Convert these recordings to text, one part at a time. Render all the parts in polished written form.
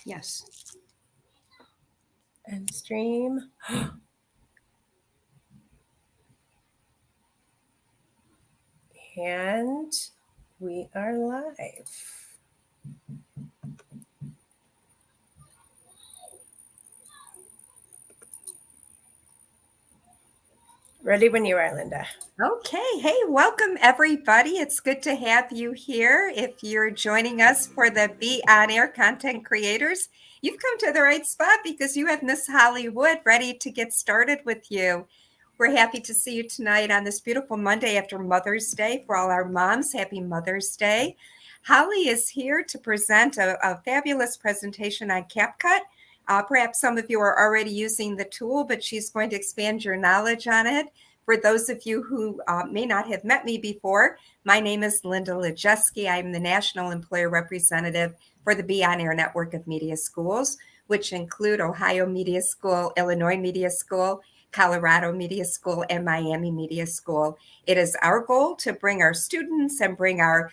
Yes. And stream. And we are live. Ready when you are, Linda. Okay. Hey, welcome everybody. It's good to have you here. If you're joining us for the Be On Air Content Creators, you've come to the right spot because you have Miss Hollie Wood ready to get started with you. We're happy to see you tonight on this beautiful Monday after Mother's Day. For all our moms, happy Mother's Day. Hollie is here to present a fabulous presentation on CapCut. Perhaps some of you are already using the tool, but she's going to expand your knowledge on it. For those of you who may not have met me before, my name is Linda Lejeski. I'm the National Employer Representative for the Be On Air Network of Media Schools, which include Ohio Media School, Illinois Media School, Colorado Media School, and Miami Media School. It is our goal to bring our students and bring our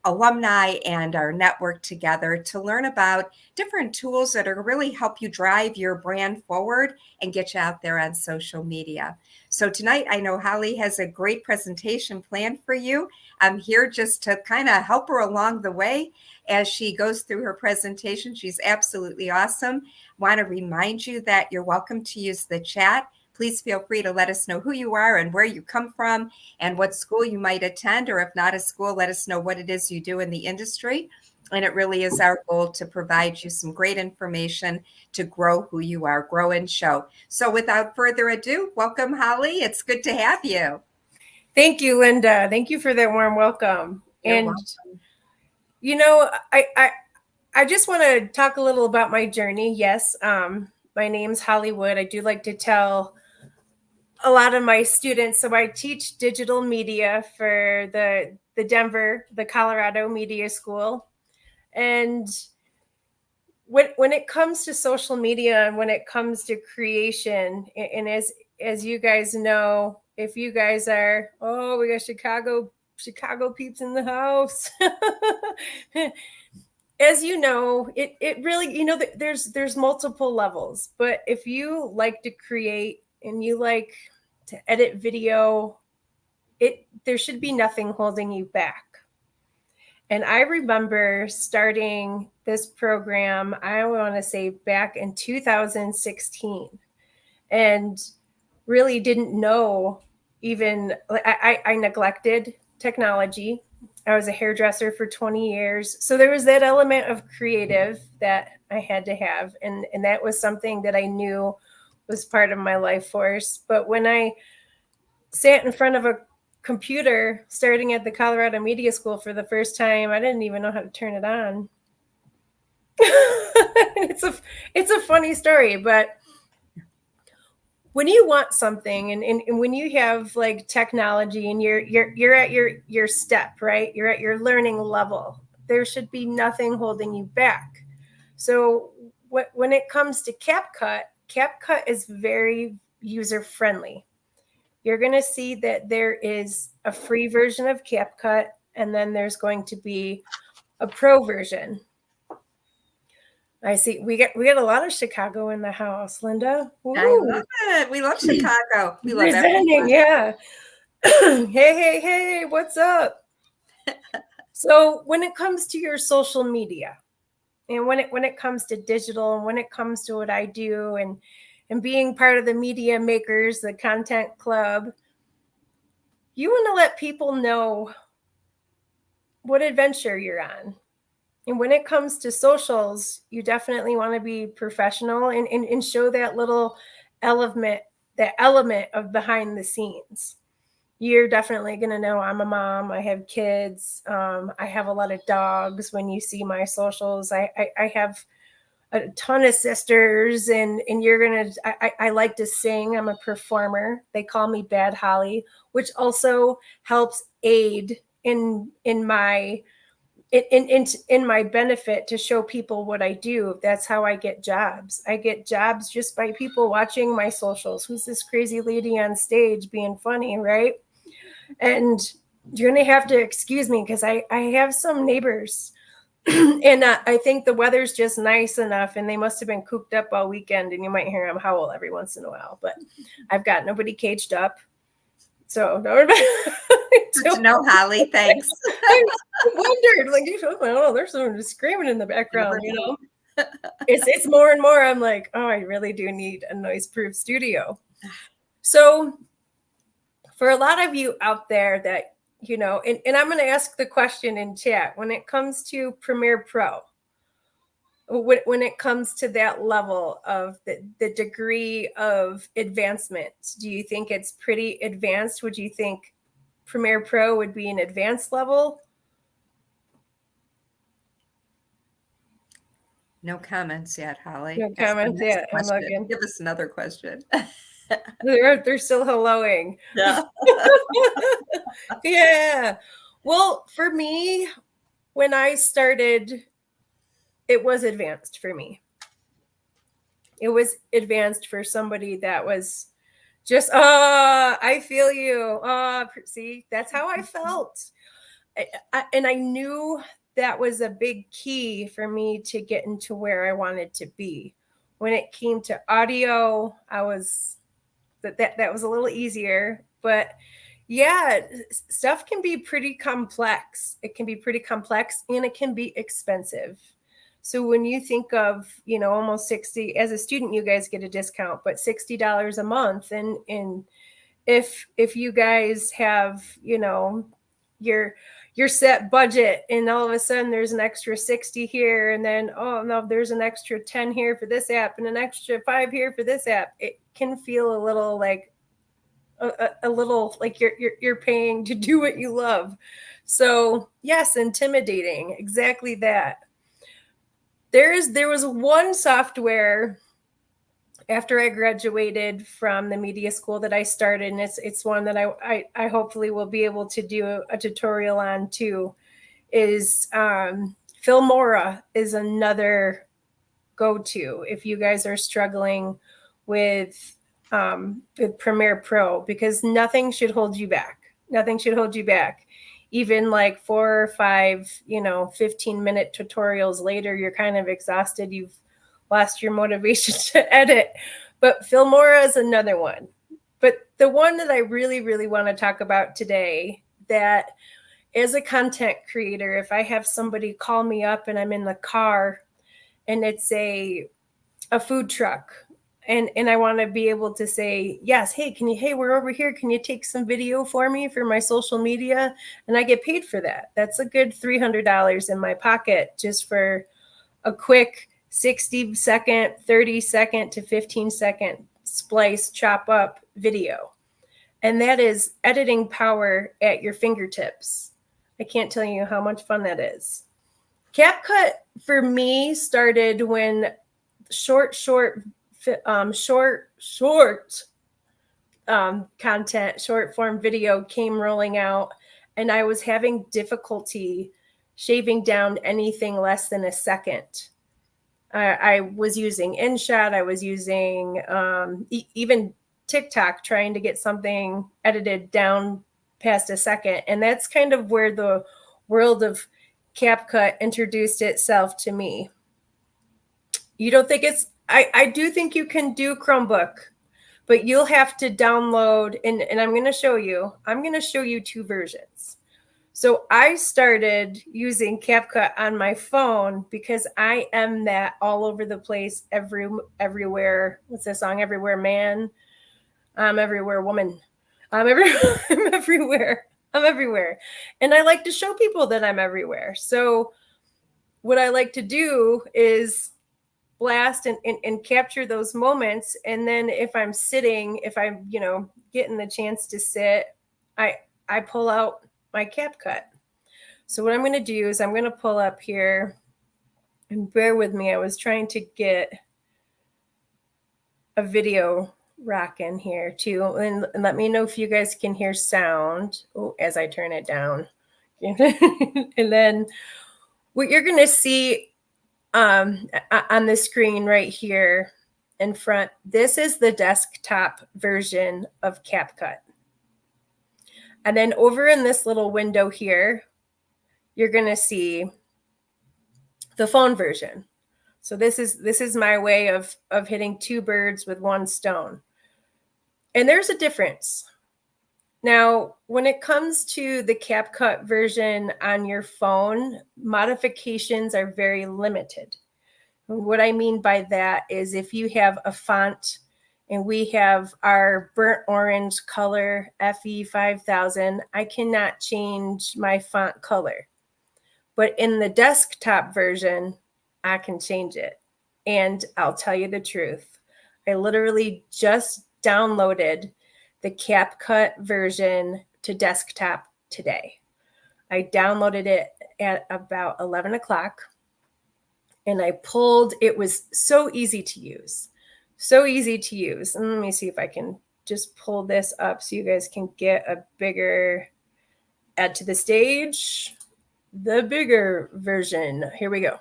alumni and our network together to learn about different tools that are really help you drive your brand forward and get you out there on social media. So tonight, I know Hollie has a great presentation planned for you. I'm here just to kind of help her along the way as she goes through her presentation. She's absolutely awesome. Want to remind you that you're welcome to use the chat. Please feel free to let us know who you are and where you come from and what school you might attend, or if not a school, let us know what it is you do in the industry. And it really is our goal to provide you some great information to grow who you are, grow and show. So without further ado, welcome, Hollie. It's good to have you. Thank you, Linda. Thank you for that warm welcome. You're welcome. You know, I just want to talk a little about my journey. Yes, my name's Hollie Wood. I do like to tell a lot of my students. So I teach digital media for the Colorado Media School. And when it comes to social media and when it comes to creation, and as you guys know, if you guys are, oh, we got Chicago peeps in the house. As you know, it really, you know, there's multiple levels. But if you like to create and you like to edit video, there should be nothing holding you back. And I remember starting this program, I want to say back in 2016, and really didn't know even, I neglected technology. I was a hairdresser for 20 years. So there was that element of creative that I had to have. And that was something that I knew was part of my life force. But when I sat in front of a computer starting at the Colorado Media School for the first time, I didn't even know how to turn it on. It's a funny story, but when you want something and when you have like technology and you're at your step, right? You're at your learning level. There should be nothing holding you back. So when it comes to CapCut is very user friendly. You're going to see that there is a free version of CapCut, and then there's going to be a pro version. I see we get a lot of Chicago in the house, Linda. Ooh. I love it. We love Chicago. We love everyone. Yeah. Hey, what's up? So when it comes to your social media, and when it comes to digital, and when it comes to what I do, and being part of the Media Makers, the Content Club, you want to let people know what adventure you're on. And when it comes to socials, you definitely want to be professional and show that little element of behind the scenes. You're definitely going to know I'm a mom. I have kids. I have a lot of dogs. When you see my socials, I have a ton of sisters, and you're going to, I like to sing. I'm a performer. They call me Bad Hollie, which also helps aid in my benefit to show people what I do. That's how I get jobs. I get jobs just by people watching my socials. Who's this crazy lady on stage being funny, right? And you're going to have to excuse me because I have some neighbors And I think the weather's just nice enough, and they must have been cooped up all weekend, and you might hear them howl every once in a while. But I've got nobody caged up, so Good to know, Hollie. Thanks. I wondered, like, oh, there's someone just screaming in the background, It's more and more. I'm like, oh, I really do need a noise-proof studio. So for a lot of you out there that, and I'm going to ask the question in chat, when it comes to Premiere Pro, when it comes to that level of the degree of advancement, do you think it's pretty advanced? Would you think Premiere Pro would be an advanced level? No comments yet, Hollie. No comments yet. I'm looking. Give us another question. They're still helloing. Yeah. Yeah. Well, for me, when I started, it was advanced for me. It was advanced for somebody that was just, I feel you. See, that's how I felt. And I knew that was a big key for me to get into where I wanted to be. When it came to audio, I was that was a little easier, but yeah, stuff can be pretty complex. It can be pretty complex, and it can be expensive. So when you think of, almost 60, as a student, you guys get a discount, but $60 a month. And if you guys have, your set budget, and all of a sudden there's an extra 60 here, and then, oh no, there's an extra 10 here for this app and an extra 5 here for this app, it can feel a little like a little like you're paying to do what you love. So yes, intimidating, exactly that. There was one software after I graduated from the media school that I started, and it's one that I hopefully will be able to do a tutorial on too, is Filmora is another go-to if you guys are struggling with Premiere Pro, because nothing should hold you back. Nothing should hold you back. Even like 4 or 5, 15-minute tutorials later, you're kind of exhausted. You've lost your motivation to edit. But Filmora is another one. But the one that I really, really want to talk about today, that as a content creator, if I have somebody call me up and I'm in the car and it's a food truck, and I want to be able to say, yes, hey, we're over here. Can you take some video for me for my social media? And I get paid for that. That's a good $300 in my pocket just for a quick 60-second, 30-second to 15-second splice, chop up video. And that is editing power at your fingertips. I can't tell you how much fun that is. CapCut for me started when short content, short form video came rolling out, and I was having difficulty shaving down anything less than a second. I was using InShot. I was using even TikTok, trying to get something edited down past a second. And that's kind of where the world of CapCut introduced itself to me. You don't think it's, I do think you can do Chromebook, but you'll have to download, and I'm going to show you 2 versions. So I started using CapCut on my phone because I am that all over the place, everywhere. What's that song? Everywhere man. I'm everywhere woman. I'm everywhere. I'm everywhere. And I like to show people that I'm everywhere. So what I like to do is blast and capture those moments. And then if I'm sitting, if I'm, getting the chance to sit, I pull out my CapCut. So what I'm going to do is I'm going to pull up here, and bear with me. I was trying to get a video rocking here too. And let me know if you guys can hear sound as I turn it down. And then what you're going to see on the screen right here in front, this is the desktop version of CapCut. And then over in this little window here, you're going to see the phone version. So this is my way of hitting two birds with one stone. And there's a difference. Now, when it comes to the CapCut version on your phone, modifications are very limited. What I mean by that is if you have a font and we have our burnt orange color FE5000, I cannot change my font color. But in the desktop version, I can change it. And I'll tell you the truth. I literally just downloaded the CapCut version to desktop today. I downloaded it at about 11 o'clock and I pulled, it was so easy to use. So easy to use. And let me see if I can just pull this up so you guys can get a bigger, add to the stage, the bigger version. Here we go.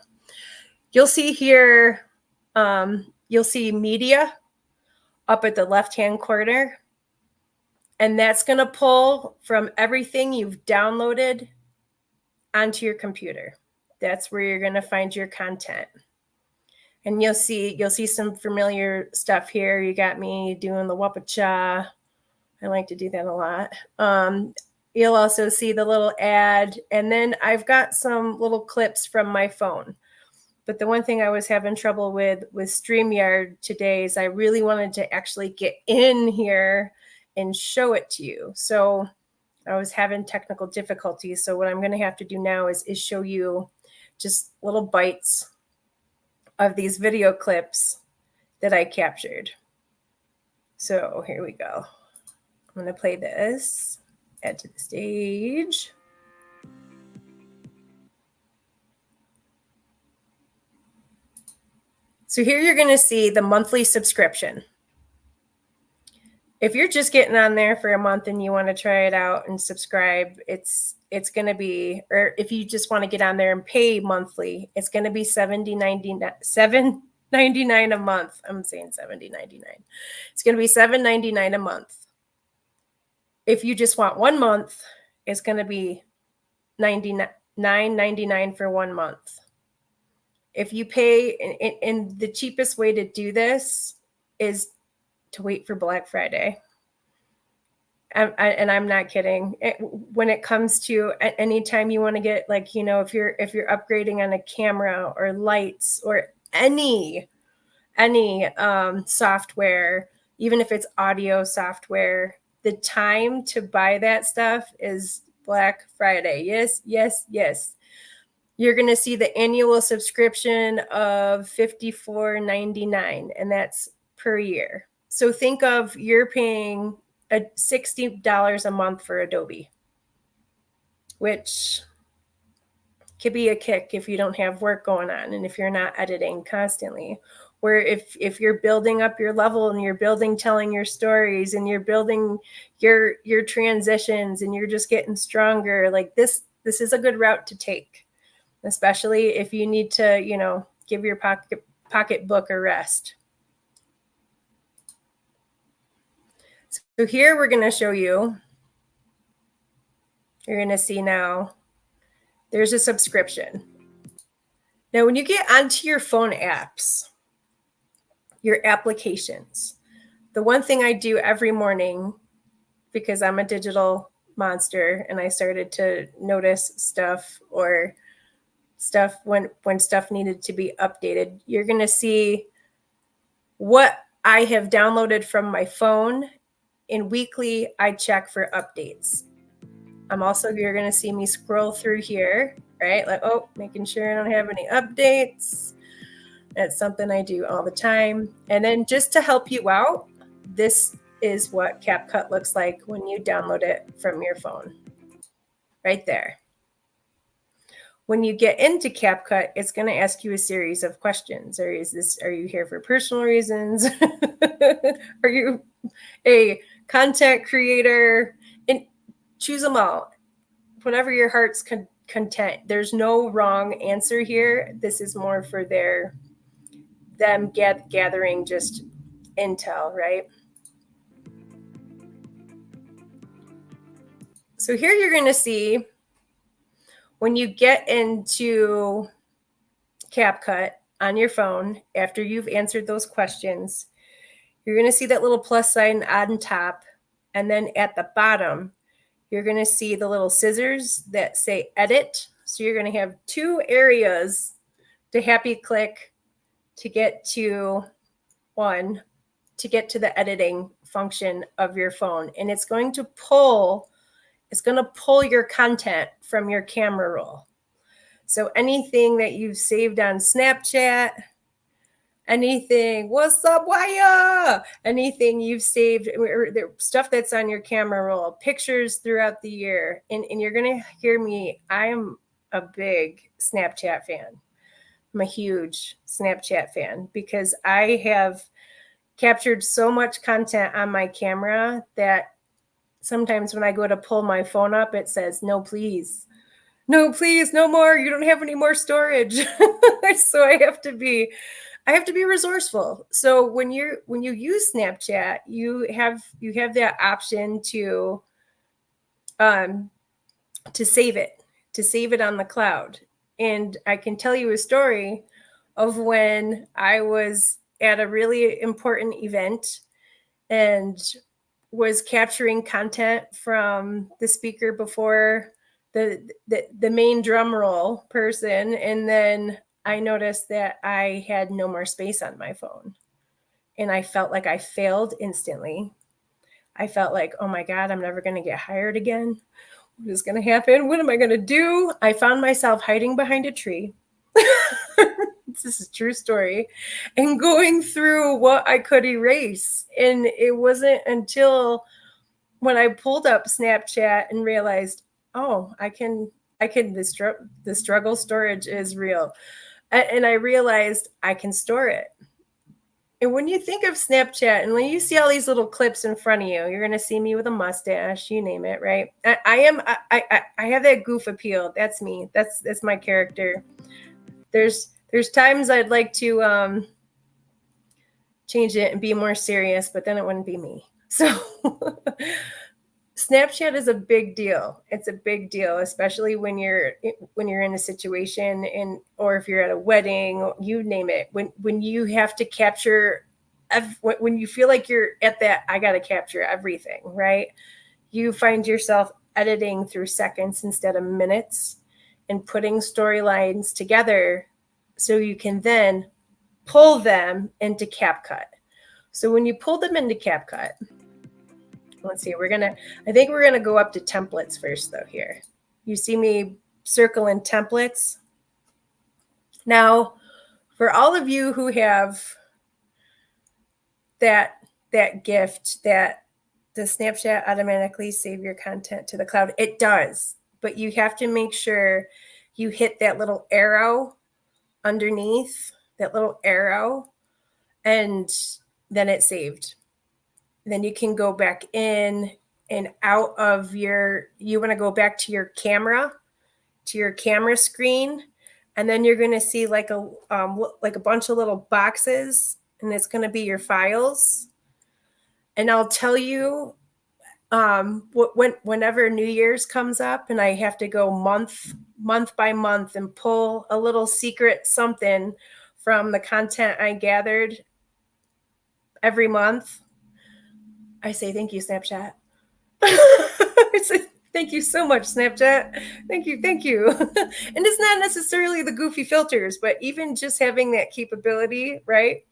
You'll see here, you'll see media up at the left-hand corner. And that's going to pull from everything you've downloaded onto your computer. That's where you're going to find your content. And you'll see some familiar stuff here. You got me doing the wapacha. I like to do that a lot. You'll also see the little ad. And then I've got some little clips from my phone. But the one thing I was having trouble with StreamYard today is I really wanted to actually get in here and show it to you. So I was having technical difficulties. So what I'm going to have to do now is show you just little bites of these video clips that I captured. So here we go. I'm going to play this, add to the stage. So here you're going to see the monthly subscription. If you're just getting on there for a month and you want to try it out and subscribe, it's going to be, or if you just want to get on there and pay monthly, it's going to be $7.99 a month. I'm saying $70.99. It's going to be $7.99 a month. If you just want 1 month, it's going to be $9.99 for 1 month. If you pay, and the cheapest way to do this is to wait for Black Friday. And I'm not kidding. When it comes to anytime you want to get, like, you know, if you're upgrading on a camera or lights or any software, even if it's audio software, the time to buy that stuff is Black Friday. Yes, yes, yes. You're going to see the annual subscription of $54.99, and that's per year. So think of you're paying $60 a month for Adobe, which could be a kick if you don't have work going on and if you're not editing constantly. Where if you're building up your level and you're telling your stories and you're building your transitions and you're just getting stronger, like this is a good route to take, especially if you need to, you know, give your pocketbook a rest. So here we're going to show you, you're going to see now, there's a subscription. Now, when you get onto your phone apps, your applications, the one thing I do every morning, because I'm a digital monster and I started to notice stuff or stuff when stuff needed to be updated, you're going to see what I have downloaded from my phone. And weekly, I check for updates. You're going to see me scroll through here, right? Like, oh, making sure I don't have any updates. That's something I do all the time. And then just to help you out, this is what CapCut looks like when you download it from your phone. Right there. When you get into CapCut, it's going to ask you a series of questions. Are you here for personal reasons? Are you a content creator? And choose them all. Whatever your heart's content. There's no wrong answer here. This is more for them gathering just intel, right? So here you're going to see when you get into CapCut on your phone after you've answered those questions, you're going to see that little plus sign on top. And then at the bottom, you're going to see the little scissors that say edit. So you're going to have two areas to happy click to get to the editing function of your phone. And it's going to pull your content from your camera roll. So anything that you've saved on Snapchat, anything, what's up, why? Anything you've saved, or stuff that's on your camera roll, pictures throughout the year. And you're going to hear me, I am a big Snapchat fan. I'm a huge Snapchat fan because I have captured so much content on my camera that sometimes when I go to pull my phone up, it says, no, please, no more. You don't have any more storage. So I have to be resourceful. So when you use Snapchat, you have that option to save it on the cloud. And I can tell you a story of when I was at a really important event and was capturing content from the speaker before the main drum roll person. And then I noticed that I had no more space on my phone. And I felt like I failed instantly. I felt like, oh my God, I'm never going to get hired again. What is going to happen? What am I going to do? I found myself hiding behind a tree. This is a true story. And going through what I could erase. And it wasn't until when I pulled up Snapchat and realized, oh, the struggle storage is real. And I realized I can store it. And when you think of Snapchat and when you see all these little clips in front of you, you're going to see me with a mustache, you name it, right? I have that goof appeal. That's me. That's my character. There's times I'd like to change it and be more serious, but then it wouldn't be me. So Snapchat is a big deal. It's a big deal, especially when you're in a situation or if you're at a wedding, you name it. When you have to capture, when you feel like you're at that, I got to capture everything, right? You find yourself editing through seconds instead of minutes and putting storylines together so you can then pull them into CapCut. So when you pull them into CapCut, let's see, I think we're going to go up to templates first though here. You see me circling templates. Now, for all of you who have that gift that the Snapchat automatically save your content to the cloud, it does, but you have to make sure you hit that little arrow underneath, that little arrow, and then it's saved. Then you can go back in and out of you want to go back to your camera screen. And then you're going to see like a bunch of little boxes, and it's going to be your files. And I'll tell you, whenever New Year's comes up and I have to go month by month and pull a little secret something from the content I gathered every month, I say, thank you, Snapchat. I say, thank you so much, Snapchat. Thank you. And it's not necessarily the goofy filters, but even just having that capability, right?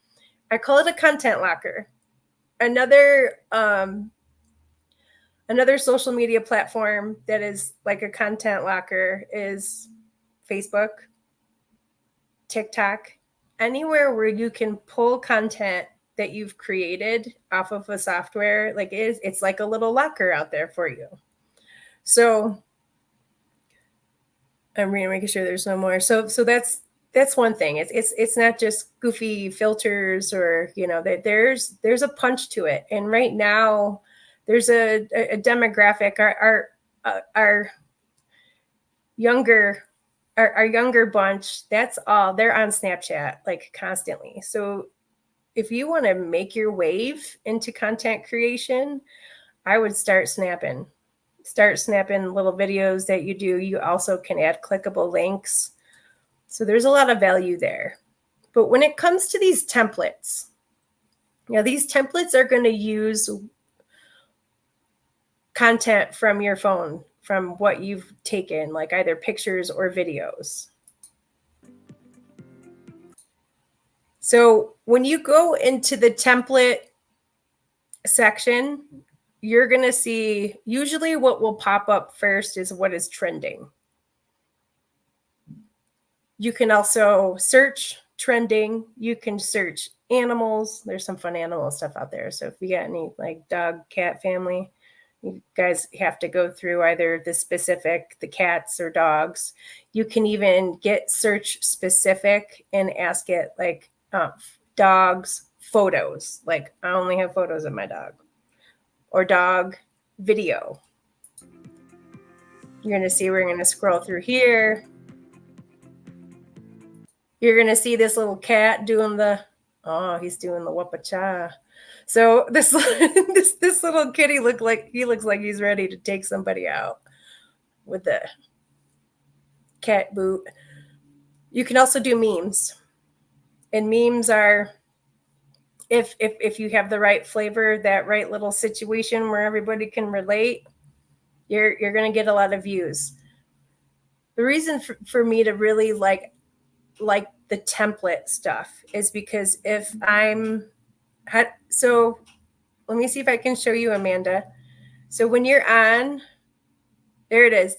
I call it a content locker. Another social media platform that is like a content locker is Facebook, TikTok, anywhere where you can pull content that you've created off of a software, like it's like a little locker out there for you. So I'm making sure there's no more. So that's one thing. It's not just goofy filters or, there's a punch to it. And right now there's a demographic, our younger bunch, that's all, they're on Snapchat like constantly. So if you want to make your wave into content creation, I would start snapping little videos that you do. You also can add clickable links. So there's a lot of value there. But when it comes to these templates, these templates are going to use content from your phone, from what you've taken, like either pictures or videos. So when you go into the template section, you're going to see usually what will pop up first is what is trending. You can also search trending. You can search animals. There's some fun animal stuff out there. So if you got any like dog, cat family, you guys have to go through either the cats or dogs. You can even get search specific and ask it like dogs photos. Like I only have photos of my dog, or dog video. You're going to see, we're going to scroll through here. You're going to see this little cat doing he's doing the whoop-a-cha. So this this little kitty looks like he's ready to take somebody out with the cat boot. You can also do memes. And memes are, if you have the right flavor, that right little situation where everybody can relate, you're going to get a lot of views. The reason for me to really like the template stuff is because so let me see if I can show you, Amanda. So when you're on, there it is.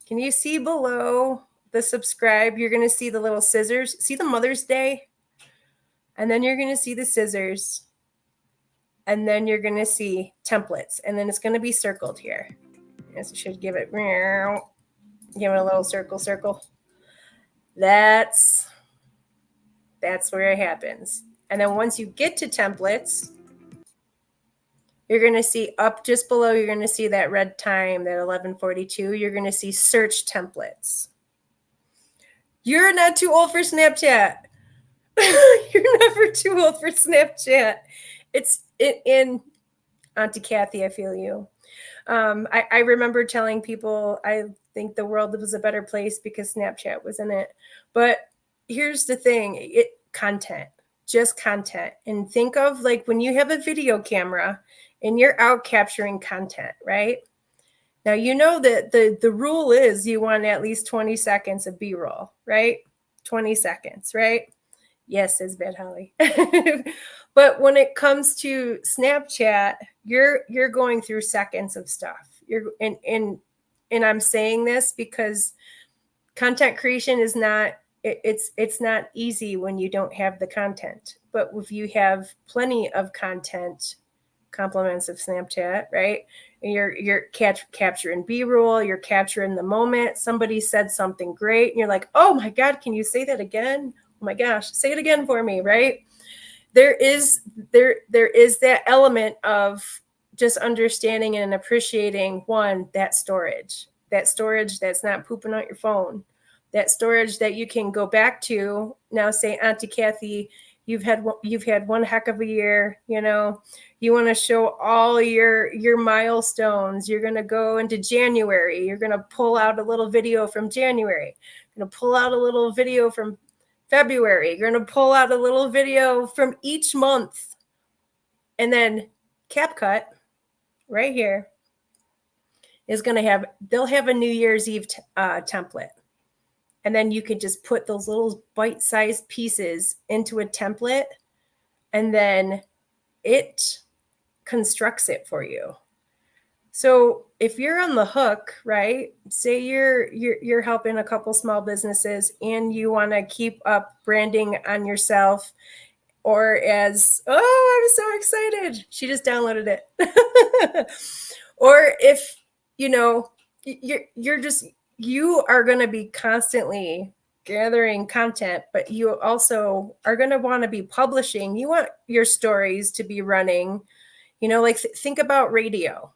Can you see below the subscribe? You're going to see the little scissors. See the Mother's Day? And then you're going to see the scissors. And then you're going to see templates. And then it's going to be circled here. Yes, I should give it a little circle. That's where it happens. And then once you get to templates, you're going to see up just below, you're going to see that red time, that 11:42. You're going to see search templates. You're not too old for Snapchat. You're never too old for Snapchat. It's in Auntie Kathy, I feel you. I remember telling people I think the world was a better place because Snapchat was in it. But here's the thing, just content. And think of like when you have a video camera and you're out capturing content, right? Now, you know that the rule is you want at least 20 seconds of B-roll, right? 20 seconds, right? Yes, says Bad Hollie. But when it comes to Snapchat, you're going through seconds of stuff. And I'm saying this because content creation is not it's not easy when you don't have the content. But if you have plenty of content, compliments of Snapchat, right? And you're capturing B-roll, you're capturing the moment. Somebody said something great, and you're like, oh my God, can you say that again? Oh my gosh, say it again for me, right? There is that element of just understanding and appreciating that storage that's not pooping out your phone, that storage that you can go back to. Now, say, Auntie Kathy, you've had one heck of a year. You want to show all your milestones. You're going to go into January. You're going to pull out a little video from January. You're going to pull out a little video from February. You're going to pull out a little video from each month. And then CapCut right here is going to they'll have a New Year's Eve template. And then you can just put those little bite-sized pieces into a template, and then it constructs it for you. So if you're on the hook, right? Say you're helping a couple small businesses and you want to keep up branding on yourself, or I'm so excited. She just downloaded it. Or if you are going to be constantly gathering content, but you also are going to want to be publishing. You want your stories to be running, think about radio.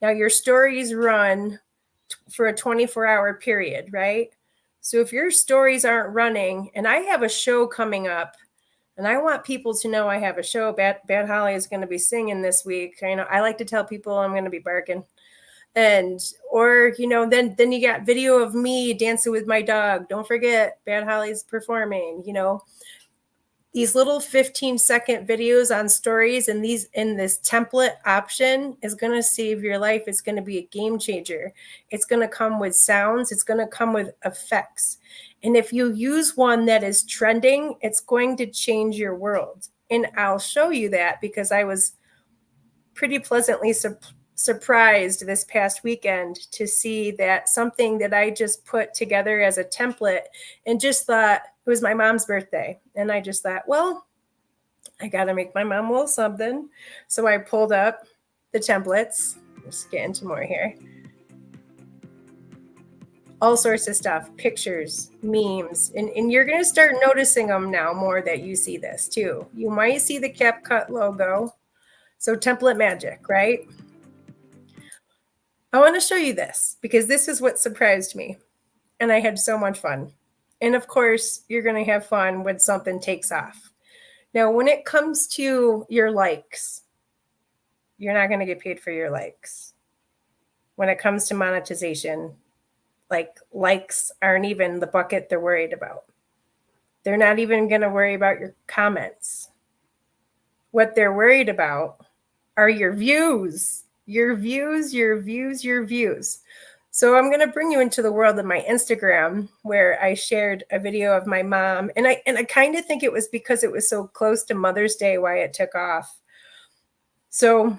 Now your stories run for a 24-hour period, right? So if your stories aren't running, and I have a show coming up, and I want people to know I have a show. Bad Hollie is going to be singing this week. I like to tell people I'm going to be barking. And or then you got video of me dancing with my dog. Don't forget Bad Hollie's performing. These little 15-second videos on stories and this template option is going to save your life. It's going to be a game changer. It's going to come with sounds. It's going to come with effects. And if you use one that is trending, it's going to change your world. And I'll show you that because I was pretty pleasantly surprised this past weekend to see that something that I just put together as a template and just thought it was my mom's birthday. And I just thought, well, I got to make my mom a little something. So I pulled up the templates. Let's get into more here. All sorts of stuff, pictures, memes, and you're going to start noticing them now more that you see this too. You might see the CapCut logo. So template magic, right? I want to show you this because this is what surprised me. And I had so much fun. And of course, you're going to have fun when something takes off. Now, when it comes to your likes, you're not going to get paid for your likes. When it comes to monetization, likes aren't even the bucket they're worried about. They're not even going to worry about your comments. What they're worried about are your views, your views, your views, your views. So I'm going to bring you into the world of my Instagram where I shared a video of my mom. And I kind of think it was because it was so close to Mother's Day why it took off. So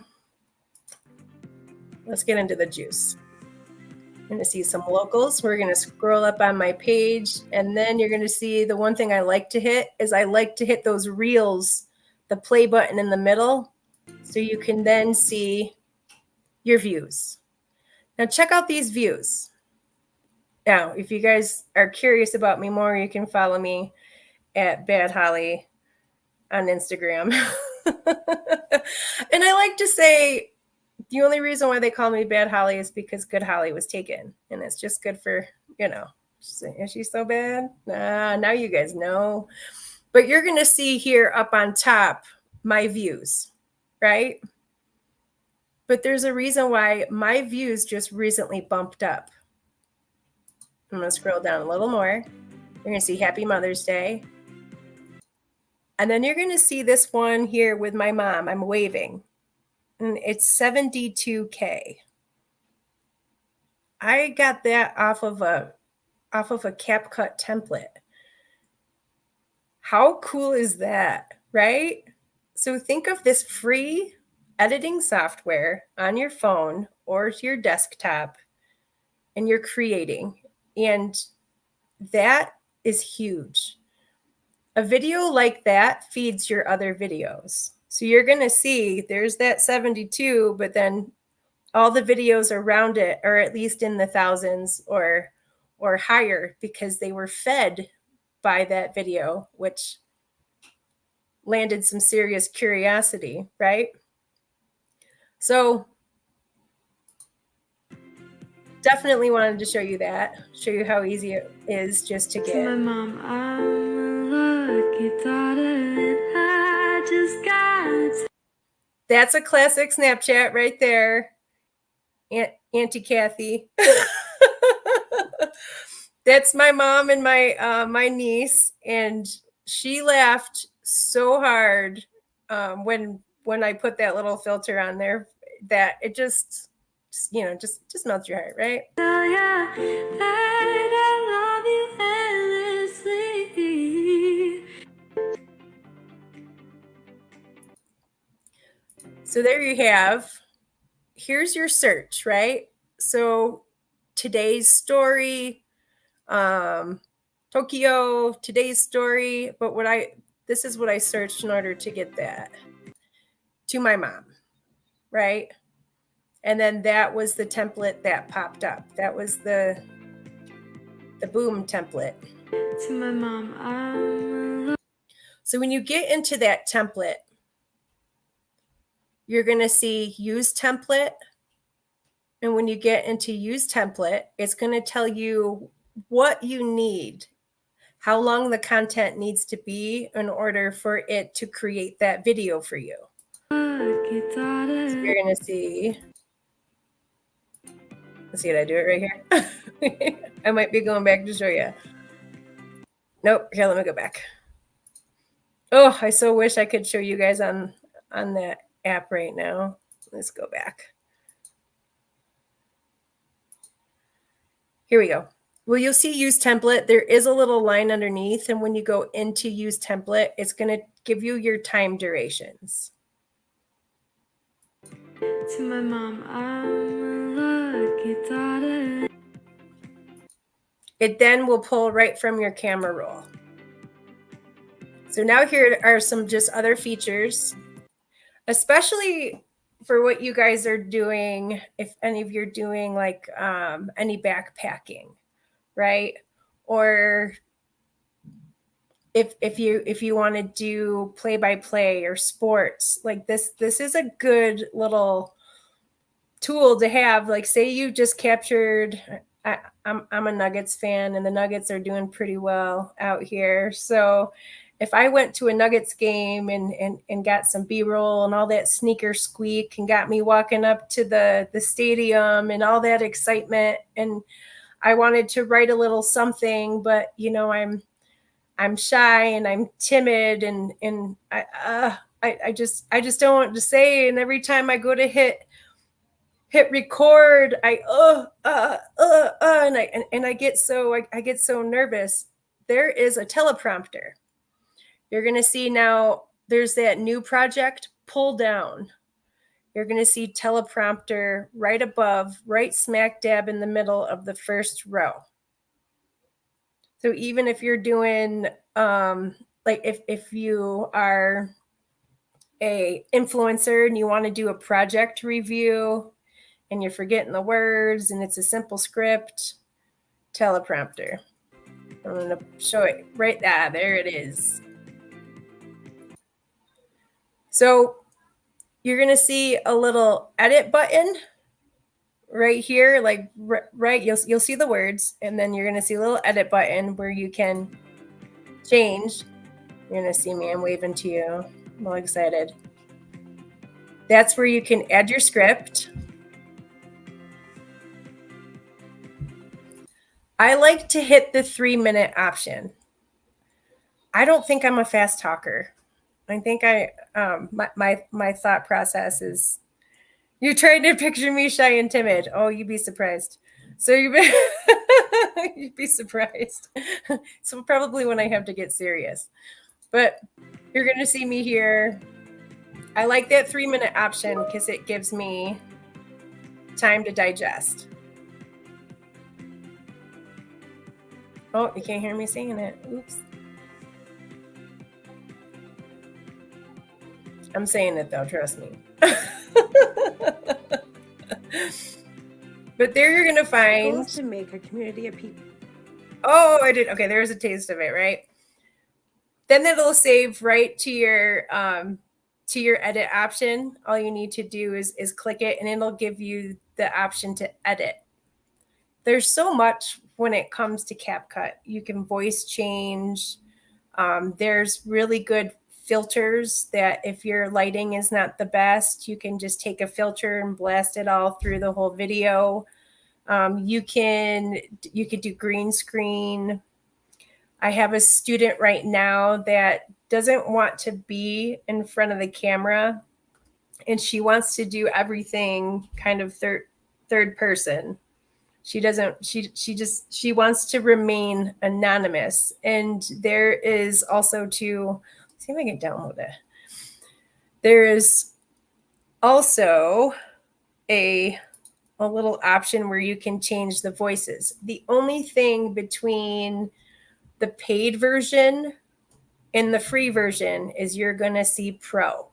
let's get into the juice. I'm going to see some locals. We're going to scroll up on my page. And then you're going to see the one thing I like to hit is I like to hit those reels, the play button in the middle. So you can then see your views. Now check out these views. Now, if you guys are curious about me more, you can follow me at Bad Hollie on Instagram. And I like to say the only reason why they call me Bad Hollie is because Good Hollie was taken. And it's just good for, is she so bad? Nah, now you guys know. But you're going to see here up on top my views, right? But there's a reason why my views just recently bumped up. I'm going to scroll down a little more. You're going to see Happy Mother's Day. And then you're going to see this one here with my mom. I'm waving. And it's 72K. I got that off of a CapCut template. How cool is that, right? So think of this free editing software on your phone or your desktop, and you're creating. And that is huge. A video like that feeds your other videos. So you're going to see there's that 72, but then all the videos around it are at least in the thousands or higher because they were fed by that video, which landed some serious curiosity, right? So definitely wanted to show you that, show you how easy it is just to get. My mom, I'm a lucky daughter and I just got. That's a classic Snapchat right there. Auntie Kathy. That's my mom and my niece, and she laughed so hard when I put that little filter on there that it just melts your heart, right? Tell ya that I love you endlessly. So there you have. Here's your search, right? So today's story, Tokyo, today's story, but this is what I searched in order to get that to my mom, right? And then that was the template that popped up. That was the boom template. To my mom, so when you get into that template, you're going to see use template. And when you get into use template, it's going to tell you what you need, how long the content needs to be in order for it to create that video for you. So you're going to see Let's see, did I do it right here? I might be going back to show you. Nope. Here, let me go back. Oh, I so wish I could show you guys on that app right now. Let's go back. Here we go. Well, you'll see use template. There is a little line underneath, and when you go into use template, it's going to give you your time durations. To my mom, I'm a lucky daughter. It then will pull right from your camera roll. So now here are some just other features, especially for what you guys are doing. If any of you're doing like any backpacking, right? Or if you want to do play-by-play or sports, like this is a good little tool to have. Like, say you just captured, I'm a Nuggets fan, and the Nuggets are doing pretty well out here. So if I went to a Nuggets game and got some B-roll and all that sneaker squeak and got me walking up to the stadium and all that excitement, and I wanted to write a little something, but I'm shy and I'm timid and I just don't want to say. And every time I go to hit record, I and I get so nervous. There is a teleprompter. You're gonna see now. There's that new project. Pull down. You're gonna see teleprompter right above, right smack dab in the middle of the first row. So even if you're doing like if you are a influencer and you want to do a project review and you're forgetting the words and it's a simple script, teleprompter. I'm going to show it right there it is. So you're going to see a little edit button right here, like right, you'll see the words, and then you're going to see a little edit button where you can change. You're going to see me, I'm waving to you. I'm all excited. That's where you can add your script. I like to hit the 3-minute option. I don't think I'm a fast talker. I think my thought process is, you're trying to picture me shy and timid. Oh, you'd be surprised. So you'd be surprised. So probably when I have to get serious. But you're going to see me here. I like that 3-minute option because it gives me time to digest. Oh, you can't hear me saying it. Oops. I'm saying it though, trust me. But there you're going to find to make a community of people. Oh, I did. Okay, there's a taste of it, right? Then it'll save right to your edit option. All you need to do is click it, and it'll give you the option to edit. There's so much when it comes to CapCut. You can voice change. There's really good filters that if your lighting is not the best, you can just take a filter and blast it all through the whole video. You could do green screen. I have a student right now that doesn't want to be in front of the camera, and she wants to do everything kind of third person. She wants to remain anonymous. And there is also see if I can download it. There is also a little option where you can change the voices. The only thing between the paid version and the free version is you're going to see Pro.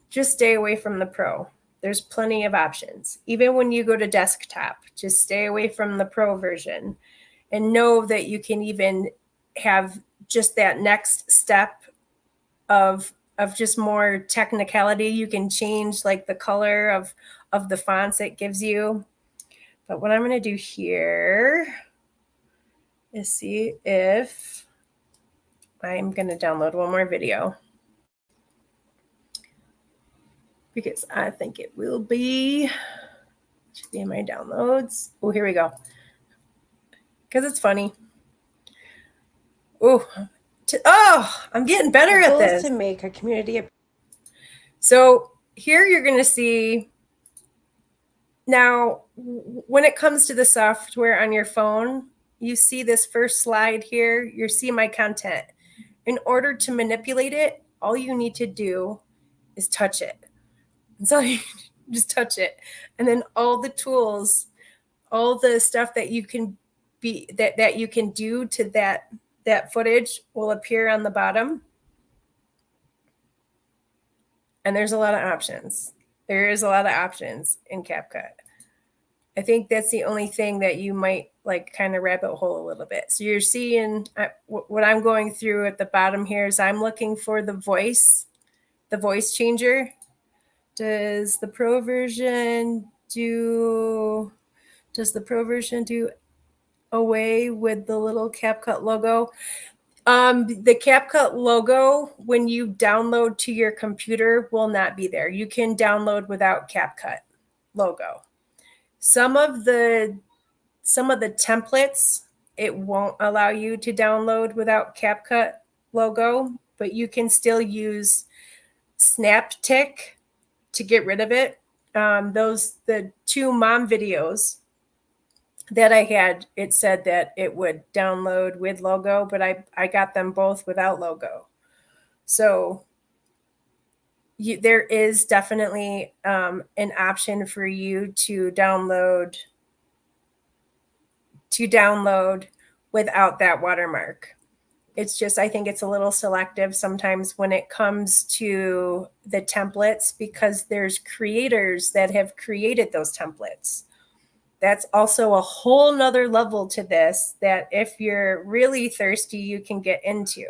Just stay away from the Pro. There's plenty of options. Even when you go to desktop, just stay away from the Pro version, and know that you can even have just that next step of just more technicality. You can change like the color of the fonts it gives you. But what I'm going to do here is see if I'm going to download one more video, because I think it will be Should be in my downloads. Oh, here we go. Because it's funny. I'm getting better at this. To make a community. So here you're going to see now, when it comes to the software on your phone, you see this first slide here. You see my content. In order to manipulate it, all you need to do is touch it. And so you just touch it. And then all the tools, all the stuff that you can that you can do to that footage will appear on the bottom. And there's a lot of options. There is a lot of options in CapCut. I think that's the only thing that you might like kind of rabbit hole a little bit. So you're seeing what I'm going through at the bottom here is I'm looking for the voice changer. Does the pro version do away with the little CapCut logo? The CapCut logo, when you download to your computer, will not be there. You can download without CapCut logo. Some of the templates, it won't allow you to download without CapCut logo, but you can still use SnapTick to get rid of it. The 2 mom videos that I had, it said that it would download with logo, but I got them both without logo. So there is definitely an option for you to download without that watermark. It's just, I think it's a little selective sometimes when it comes to the templates, because there's creators that have created those templates. That's also a whole nother level to this that if you're really thirsty, you can get into.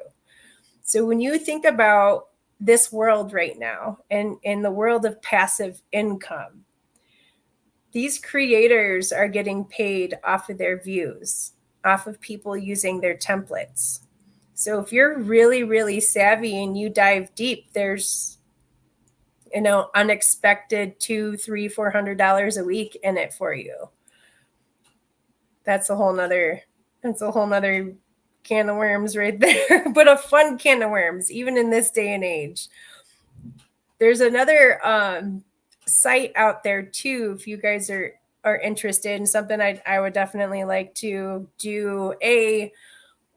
So when you think about this world right now and in the world of passive income, these creators are getting paid off of their views, off of people using their templates. So if you're really, really savvy and you dive deep, there's, unexpected $200, $300, $400 a week in it for you. That's a whole nother can of worms right there, but a fun can of worms, even in this day and age. There's another site out there too, if you guys are interested in something. I would definitely like to do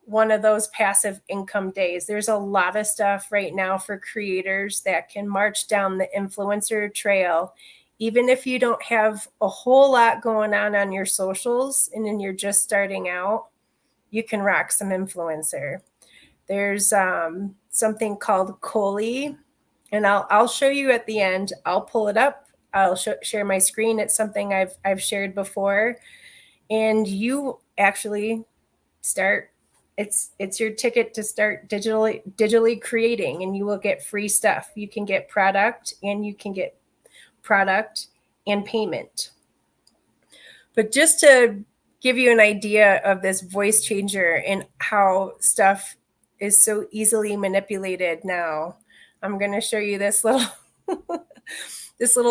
one of those passive income days. There's a lot of stuff right now for creators that can march down the influencer trail. Even if you don't have a whole lot going on your socials and then you're just starting out, you can rock some influencer. There's something called Hollie, and I'll show you at the end. I'll pull it up. I'll share my screen. It's something I've shared before, and you actually start. It's your ticket to start digitally creating, and you will get free stuff. You can get product, and you can get product and payment. But just to give you an idea of this voice changer and how stuff is so easily manipulated now, I'm going to show you this little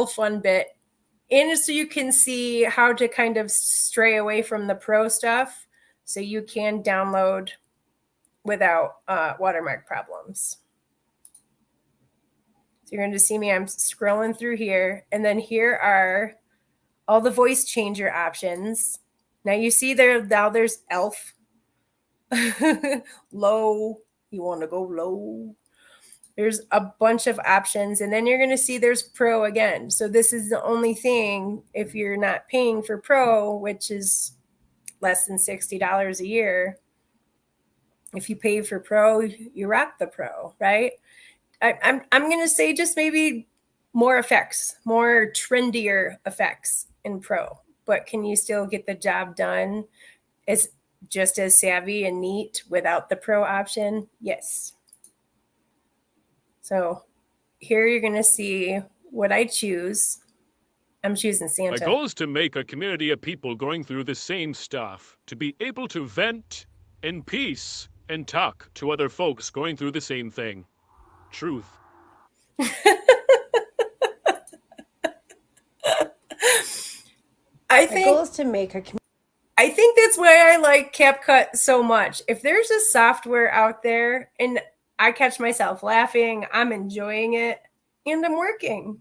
fun bit. And so you can see how to kind of stray away from the pro stuff so you can download without watermark problems. So you're going to see me, I'm scrolling through here, and then here are all the voice changer options. Now you see there's elf, low, you want to go low. There's a bunch of options, and then you're going to see there's pro again. So this is the only thing, if you're not paying for pro, which is less than $60 a year, if you pay for pro, you rock the pro, right? I'm going to say just maybe more effects, more trendier effects in pro, but can you still get the job done as just as savvy and neat without the pro option? Yes. So here you're going to see what I choose. I'm choosing Santa. My goal is to make a community of people going through the same stuff, to be able to vent in peace and talk to other folks going through the same thing. Truth. to make a community. I think that's why I like CapCut so much. If there's a software out there and I catch myself laughing, I'm enjoying it, and I'm working,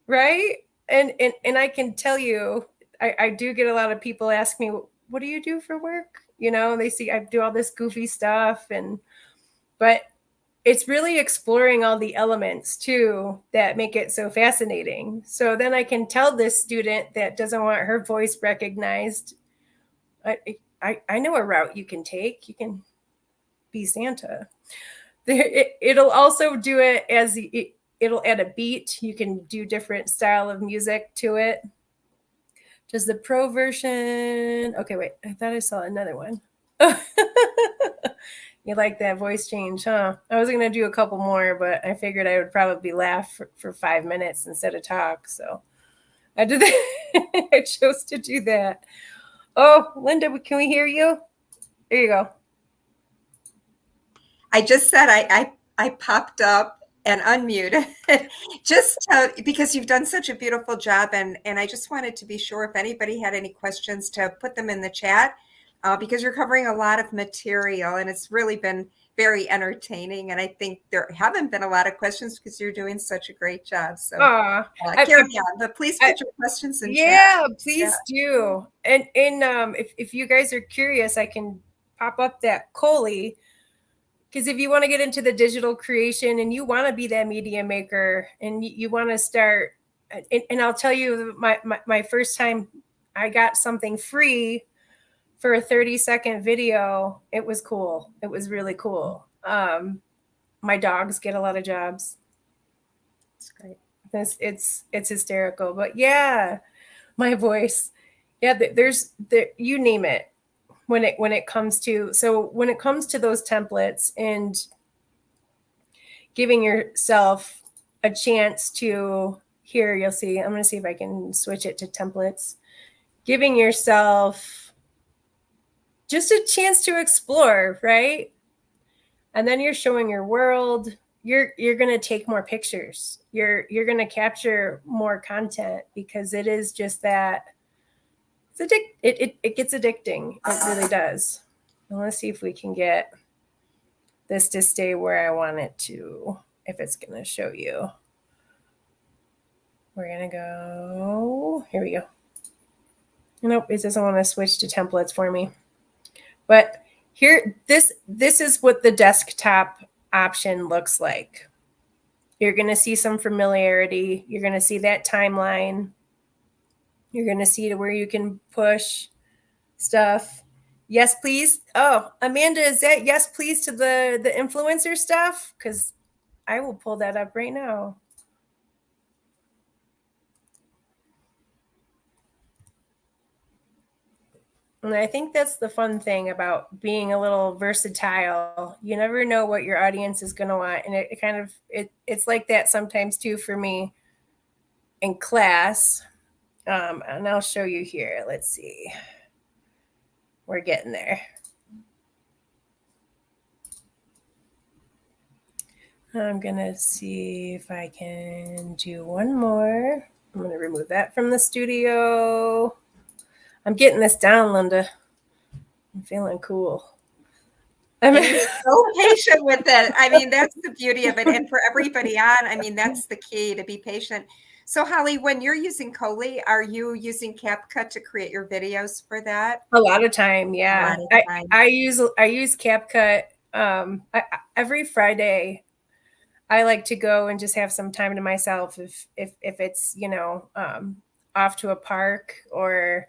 right? And I can tell you, I do get a lot of people ask me, what do you do for work? You know, they see I do all this goofy stuff, but it's really exploring all the elements too that make it so fascinating. So then I can tell this student that doesn't want her voice recognized, I know a route you can take. You can be Santa. It'll also do it as it'll add a beat. You can do different style of music to it. Does the pro version? Okay, wait. I thought I saw another one. You like that voice change, huh? I was gonna do a couple more, but I figured I would probably laugh for 5 minutes instead of talk. So I did that. I chose to do that. Oh, Linda, can we hear you? There you go. I just said I popped up and unmuted just because you've done such a beautiful job, and I just wanted to be sure if anybody had any questions to put them in the chat, because you're covering a lot of material and it's really been very entertaining, and I think there haven't been a lot of questions because you're doing such a great job. So carry on, but please put your questions in chat. Yeah, please do. And if you guys are curious, I can pop up that Hollie. Because if you want to get into the digital creation and you want to be that media maker and you want to start, and I'll tell you, my first time I got something free for a 30-second video, it was cool. It was really cool. My dogs get a lot of jobs. It's great. It's hysterical. But yeah, my voice. Yeah, you name it. When it comes to those templates and giving yourself a chance to, here you'll see, I'm going to see if I can switch it to templates, giving yourself just a chance to explore, right? And then you're showing your world. You're going to take more pictures. You're going to capture more content, because it is just that. It gets addicting. It really does. I want to see if we can get this to stay where I want it to, if it's going to show you. We're going to go, here we go. Nope, it doesn't want to switch to templates for me. But here, this is what the desktop option looks like. You're going to see some familiarity. You're going to see that timeline. You're going to see to where you can push stuff. Yes, please. Oh, Amanda, is that yes, please to the influencer stuff? Because I will pull that up right now. And I think that's the fun thing about being a little versatile. You never know what your audience is going to want. And it's like that sometimes too for me in class. And I'll show you here. Let's see. We're getting there. I'm going to see if I can do one more. I'm going to remove that from the studio. I'm getting this down, Linda. I'm feeling cool. And you're so patient with it. I mean, that's the beauty of it. And for everybody on, I mean, that's the key, to be patient. So Hollie, when you're using Hollie, are you using CapCut to create your videos for that? A lot of time, yeah. I use CapCut every Friday. I like to go and just have some time to myself if it's, off to a park, or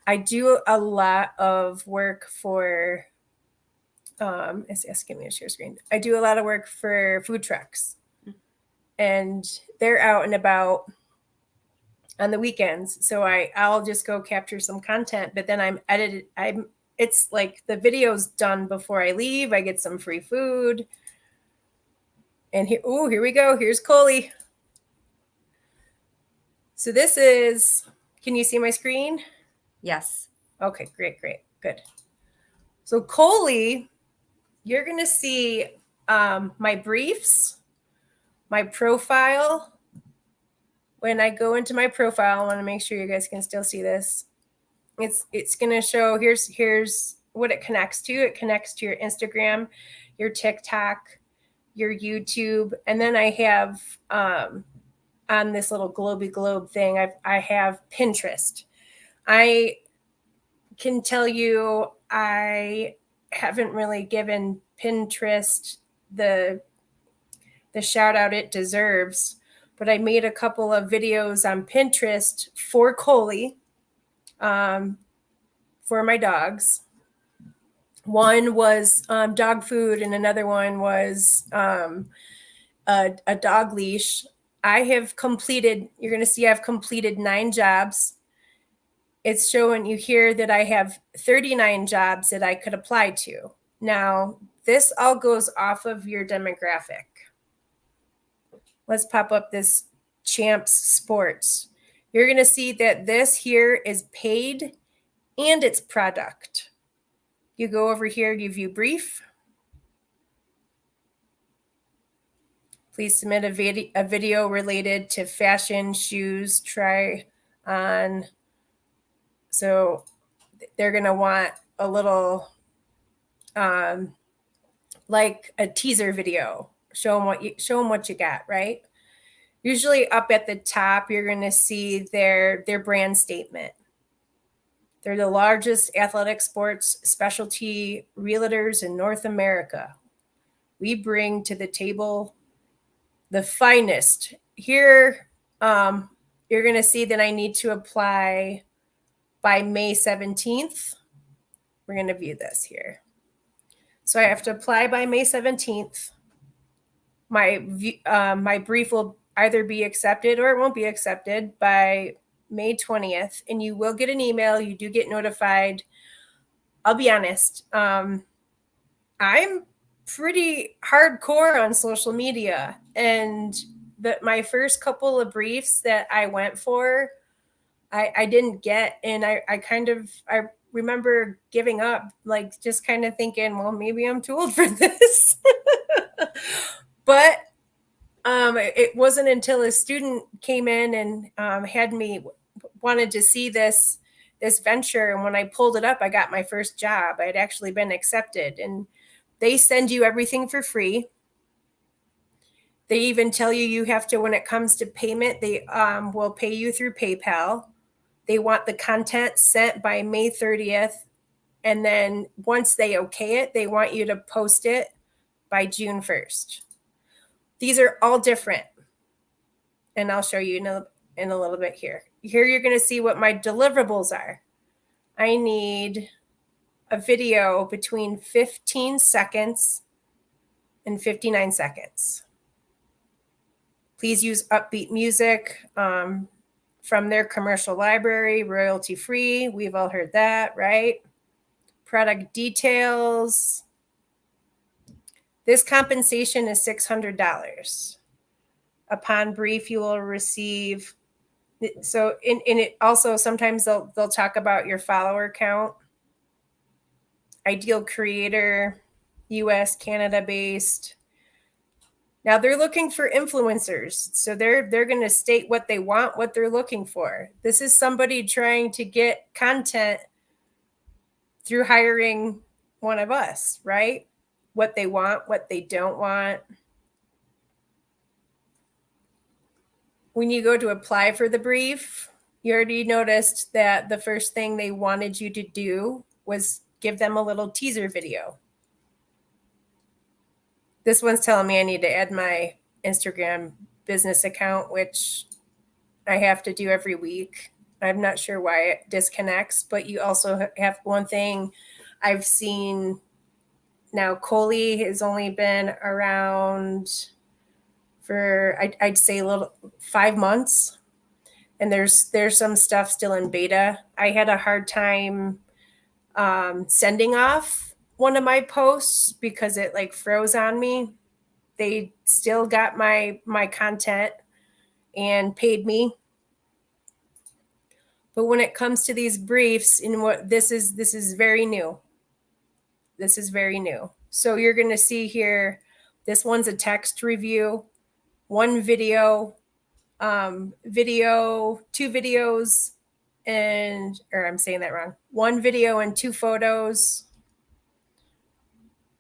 I do a lot of work for it's asking me to share screen. I do a lot of work for food trucks, and they're out and about on the weekends. So I'll just go capture some content, but then it's like the video's done before I leave. I get some free food. And here we go. Here's Hollie. So this is, can you see my screen? Yes. Okay, great, good. So Hollie, you're going to see my briefs, my profile. When I go into my profile, I want to make sure you guys can still see this. It's going to show here's what it connects to. It connects to your Instagram, your TikTok, your YouTube, and then I have on this little globy globe thing, I have Pinterest. I can tell you I haven't really given Pinterest the shout out it deserves, but I made a couple of videos on Pinterest for Coley, for my dogs. One was dog food, and another one was a dog leash. I have completed, you're going to see I've completed 9 jobs. It's showing you here that I have 39 jobs that I could apply to. Now, this all goes off of your demographic. Let's pop up this Champs Sports. You're going to see that this here is paid and it's product. You go over here, you view brief. Please submit a video related to fashion, shoes, try on. So they're going to want a little like a teaser video. Show them what you got, right? Usually up at the top, you're going to see their brand statement. They're the largest athletic sports specialty realtors in North America. We bring to the table the finest. Here, you're going to see that I need to apply by May 17th. We're going to view this here. So I have to apply by May 17th. My brief will either be accepted or it won't be accepted by May 20th, and you will get an email. You do get notified. I'll be honest. I'm pretty hardcore on social media, and my first couple of briefs that I went for, I didn't get, and I remember giving up, like just kind of thinking, well, maybe I'm too old for this. But it wasn't until a student came in and had me wanted to see this venture, and when I pulled it up, I got my first job. I had actually been accepted, and they send you everything for free. They even tell you have to, when it comes to payment, they will pay you through PayPal. They want the content sent by May 30th. And then once they okay it, they want you to post it by June 1st. These are all different. And I'll show you in a little bit here. Here you're going to see what my deliverables are. I need a video between 15 seconds and 59 seconds. Please use upbeat music from their commercial library, royalty free. We've all heard that, right? Product details. This compensation is $600. Upon brief, you will receive. So in it also, sometimes they'll talk about your follower count. Ideal creator, US, Canada based. Now they're looking for influencers. So they're going to state what they want, what they're looking for. This is somebody trying to get content through hiring one of us, right? What they want, what they don't want. When you go to apply for the brief, you already noticed that the first thing they wanted you to do was give them a little teaser video. This one's telling me I need to add my Instagram business account, which I have to do every week. I'm not sure why it disconnects, but you also have one thing I've seen now. Coley has only been around for, I'd say, 5 months. And there's some stuff still in beta. I had a hard time sending off one of my posts because it like froze on me. They still got my content and paid me. But when it comes to these briefs, in what this is very new. This is very new. So you're going to see here, this one's a text review, one video, 2 videos, or I'm saying that wrong, 1 video and 2 photos.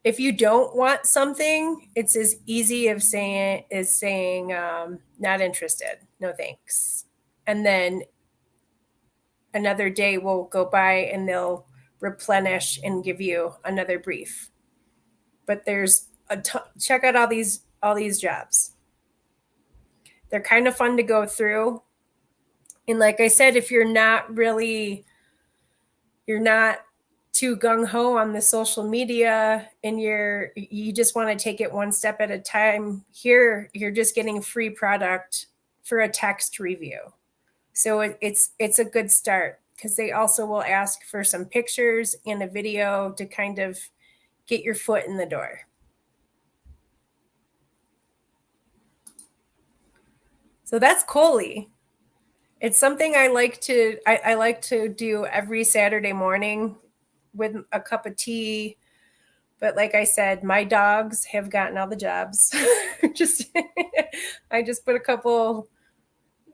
If you don't want something, it's as easy as saying not interested, no thanks. And then another day will go by and they'll replenish and give you another brief. But there's check out all these jobs. They're kind of fun to go through. And like I said, if you're not too gung-ho on the social media and you just want to take it one step at a time, here you're just getting free product for a text review. So it's a good start, because they also will ask for some pictures and a video to kind of get your foot in the door. So that's Hollie. It's something I like to do every Saturday morning with a cup of tea. But like I said, my dogs have gotten all the jobs. I just put a couple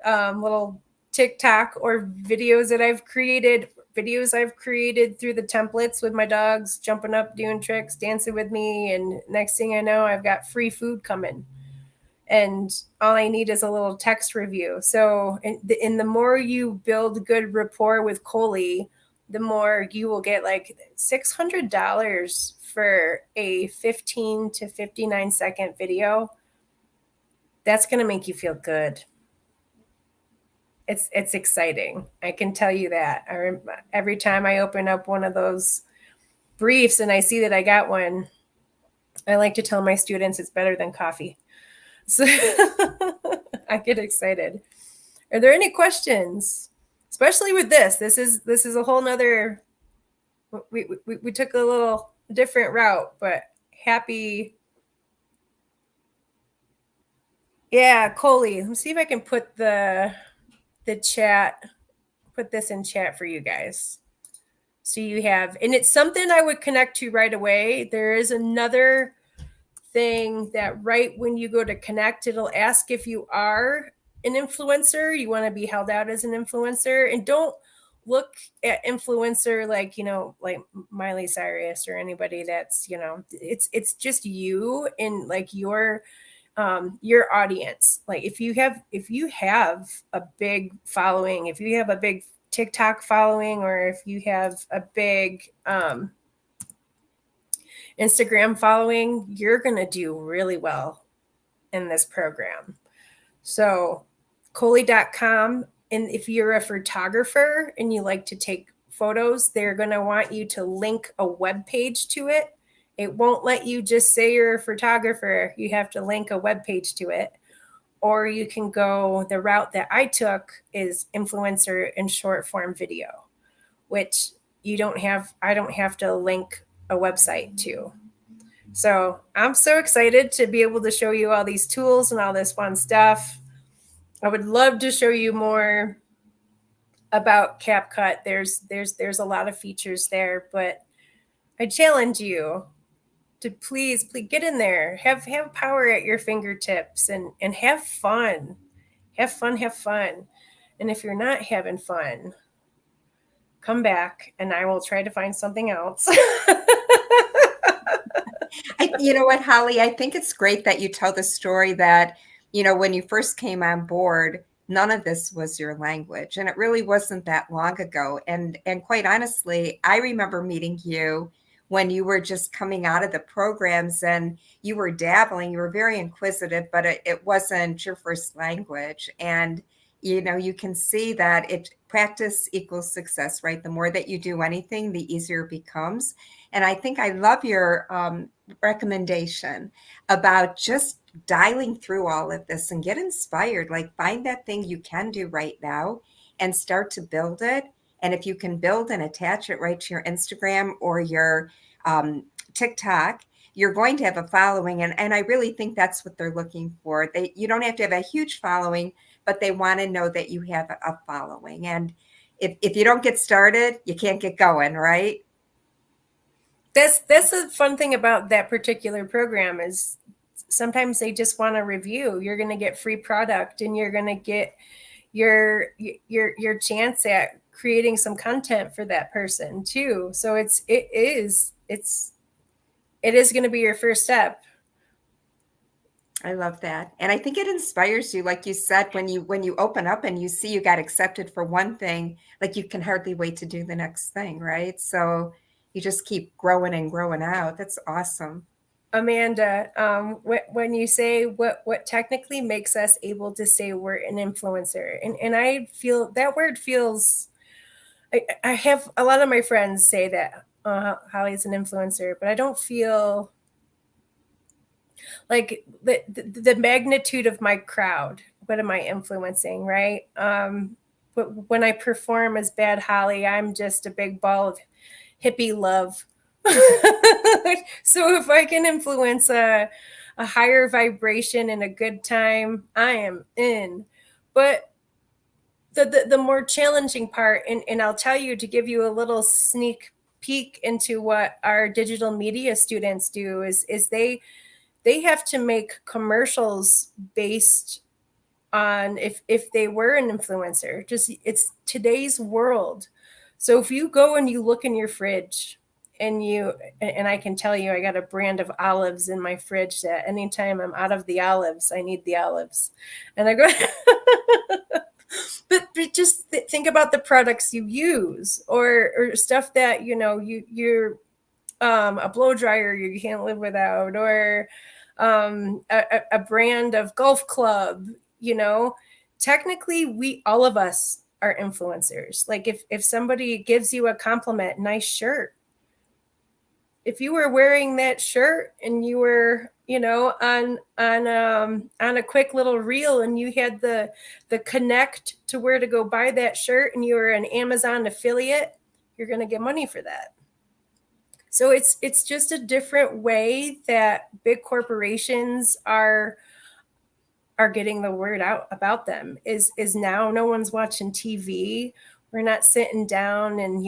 little TikTok or videos I've created through the templates with my dogs jumping up, doing tricks, dancing with me. And next thing I know, I've got free food coming. And all I need is a little text review. So, in the more you build good rapport with Hollie, the more you will get like $600 for a 15 to 59-second video. That's going to make you feel good. It's exciting. I can tell you that. Every time I open up one of those briefs and I see that I got one, I like to tell my students it's better than coffee. So I get excited. Are there any questions? Especially with this. This is a whole nother. We took a little different route, but happy. Yeah, Hollie. Let me see if I can put the chat. Put this in chat for you guys. So you have, and it's something I would connect to right away. There is another thing that right when you go to connect, it'll ask if you are an influencer, you want to be held out as an influencer. And don't look at influencer like, like Miley Cyrus or anybody that's, it's just you and like your audience. Like if you have a big following, if you have a big TikTok following, or if you have a big Instagram following, you're going to do really well in this program. So Hollie.com, and if you're a photographer and you like to take photos, they're going to want you to link a web page to it. It won't let you just say you're a photographer. You have to link a web page to it. Or you can go the route that I took is influencer and short form video, which I don't have to link a website to. So I'm so excited to be able to show you all these tools and all this fun stuff. I would love to show you more about CapCut. There's a lot of features there, but I challenge you to please get in there, have power at your fingertips, and have fun. Have fun. And if you're not having fun, come back and I will try to find something else. You know what, Hollie? I think it's great that you tell the story that, when you first came on board, none of this was your language. And it really wasn't that long ago. And quite honestly, I remember meeting you when you were just coming out of the programs and you were dabbling. You were very inquisitive, but it wasn't your first language. And you can see that practice equals success, right? The more that you do anything, the easier it becomes. And I think I love your recommendation about just dialing through all of this and get inspired. Like find that thing you can do right now and start to build it. And if you can build and attach it right to your Instagram or your TikTok, you're going to have a following. And I really think that's what they're looking for. You don't have to have a huge following, but they want to know that you have a following. And if you don't get started, you can't get going, right? That's the fun thing about that particular program is sometimes they just want a review. You're going to get free product and you're going to get your chance at creating some content for that person too. So it is going to be your first step. I love that. And I think it inspires you, like you said, when you open up and you see you got accepted for one thing, like you can hardly wait to do the next thing, right? So you just keep growing and growing out. That's awesome. Amanda, when you say what technically makes us able to say we're an influencer, and I feel that word feels, I have a lot of my friends say that Hollie's an influencer, but I don't feel like the magnitude of my crowd. What am I influencing, right? But when I perform as Bad Hollie, I'm just a big ball of hippie love. So if I can influence a higher vibration and a good time, I am in. But the more challenging part, and I'll tell you to give you a little sneak peek into what our digital media students do is they have to make commercials based on if they were an influencer. Just it's today's world. So if you go and you look in your fridge and I can tell you I got a brand of olives in my fridge that anytime I'm out of the olives, I need the olives. And I go but just think about the products you use or stuff that you're a blow dryer you can't live without, or a brand of golf club. Technically we all of us are influencers. Like if somebody gives you a compliment, nice shirt, if you were wearing that shirt and you were on a quick little reel and you had the connect to where to go buy that shirt and you were an Amazon affiliate, you're going to get money for that. So it's just a different way that big corporations are getting the word out about them. Is now no one's watching TV. We're not sitting down and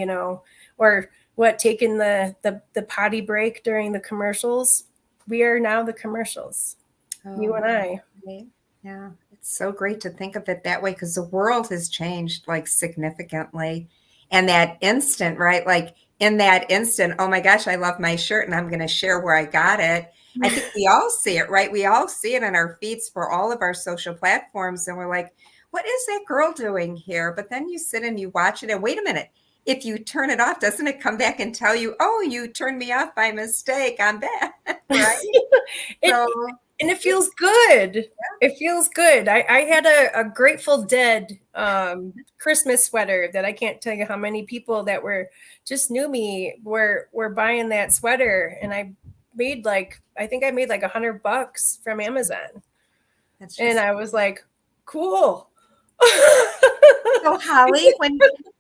or taking the potty break during the commercials. We are now the commercials. You and I. Right. Yeah, it's so great to think of it that way because the world has changed like significantly. And that instant, right? Like in that instant, oh my gosh, I love my shirt and I'm going to share where I got it. I think we all see it, right? We all see it in our feeds for all of our social platforms. And we're like, what is that girl doing here? But then you sit and you watch it and wait a minute. If you turn it off, doesn't it come back and tell you, oh, you turned me off by mistake? I'm back, right? And it feels good. Yeah. It feels good. I had a Grateful Dead Christmas sweater that I can't tell you how many people that were just knew me were buying that sweater, and I made like $100 from Amazon. And I was like, cool. So Hollie,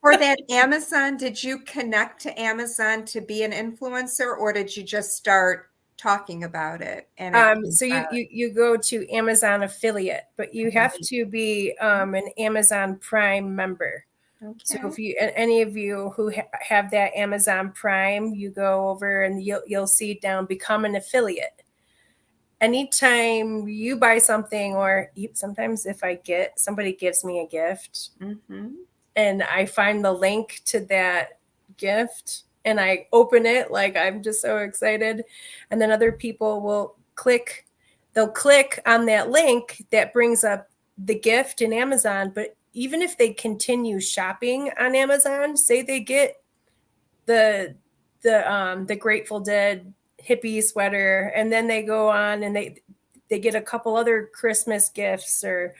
for that Amazon, did you connect to Amazon to be an influencer, or did you just start talking about it? And so you go to Amazon affiliate, but you have to be an Amazon Prime member. Okay. So if any of you who have that Amazon Prime, you go over and you'll see down become an affiliate. Anytime you buy something, or sometimes if somebody gives me a gift, and I find the link to that gift and I open it, like I'm just so excited. And then other people will click on that link that brings up the gift in Amazon. But even if they continue shopping on Amazon, say they get the Grateful Dead hippie sweater, and then they go on and they get a couple other Christmas gifts, or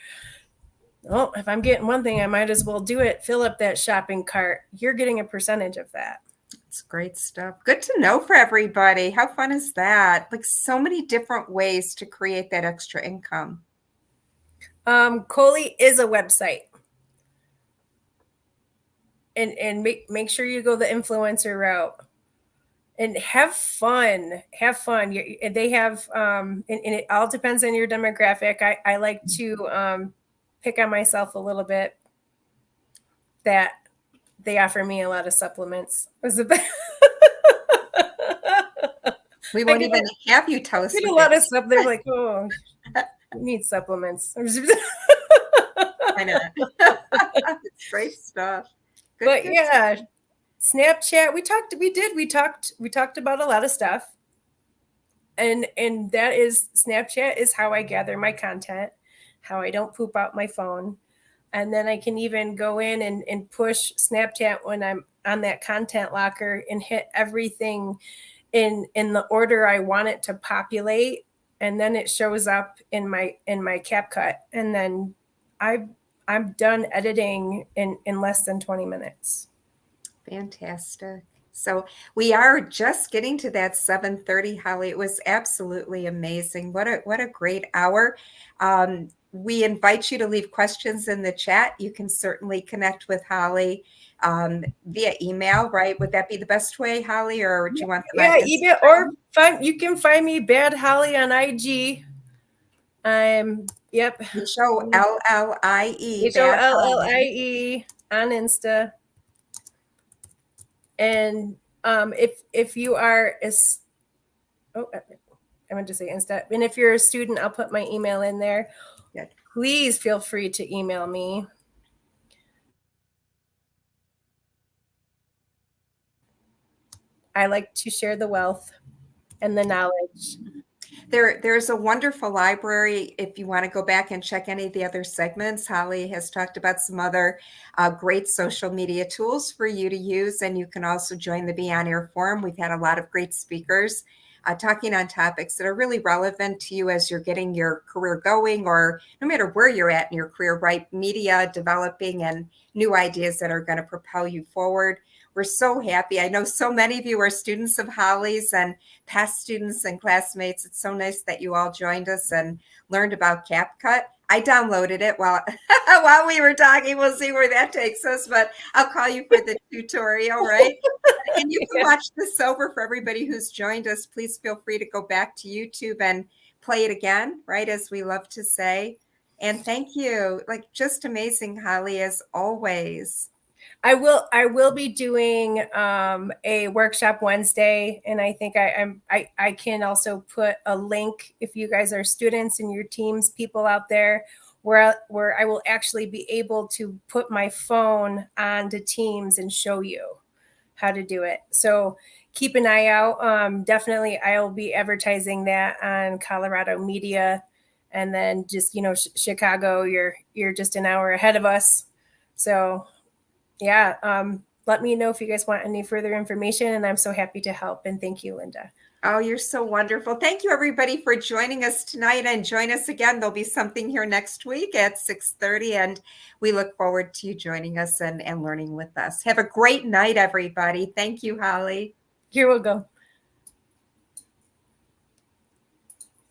if I'm getting one thing, I might as well do it. Fill up that shopping cart. You're getting a percentage of that. It's great stuff. Good to know for everybody. How fun is that? Like so many different ways to create that extra income. Coley is a website. And make sure you go the influencer route. And have fun. They have, and it all depends on your demographic. I like to pick on myself a little bit that they offer me a lot of supplements. We won't even have you tell us. A lot of stuff. They're like, oh, you need supplements. I why not? It's great stuff. Good, But good. yeah, Snapchat, we talked about a lot of stuff. And that is, Snapchat is how I gather my content, how I don't poop out my phone. And then I can even go in and push Snapchat when I'm on that content locker and hit everything in the order I want it to populate, and then it shows up in my CapCut, and then I'm done editing in less than 20 minutes. Fantastic. So we are just getting to that 7:30, Holly. It was absolutely amazing. What a great hour. We invite you to leave questions in the chat. You can certainly connect with Holly via email, right? Would that be the best way, Holly, or do you want them on Email, Instagram? or you can find me Bad Hollie on IG. Yep. HOLLIE. Bad Holly. HOLLIE on Insta. And if you are I meant to say Insta, and if you're a student, I'll put my email in there. Good. Please feel free to email me. I like to share the wealth and the knowledge. There's a wonderful library if you want to go back and check any of the other segments. Holly has talked about some other great social media tools for you to use, and you can also join the Be On Air Forum. We've had a lot of great speakers talking on topics that are really relevant to you as you're getting your career going, or no matter where you're at in your career, right? Media, developing, and new ideas that are going to propel you forward. We're so happy. I know so many of you are students of Holly's and past students and classmates. It's so nice that you all joined us and learned about CapCut. I downloaded it while while we were talking. We'll see where that takes us, but I'll call you for the tutorial, right? And you can watch this over for everybody who's joined us. Please feel free to go back to YouTube and play it again, right? As we love to say. And thank you. Like, just amazing, Holly, as always. I will be doing a workshop Wednesday, and I think I can also put a link if you guys are students and your teams, people out there, where I will actually be able to put my phone onto Teams and show you how to do it. So keep an eye out. Definitely, I'll be advertising that on Colorado Media, and then just Chicago. You're just an hour ahead of us, so. Yeah, let me know if you guys want any further information, and I'm so happy to help. And thank you, Linda. Oh, you're so wonderful. Thank you, everybody, for joining us tonight, and join us again. There'll be something here next week at 6:30, and we look forward to you joining us and learning with us. Have a great night, everybody. Thank you, Holly. You're welcome.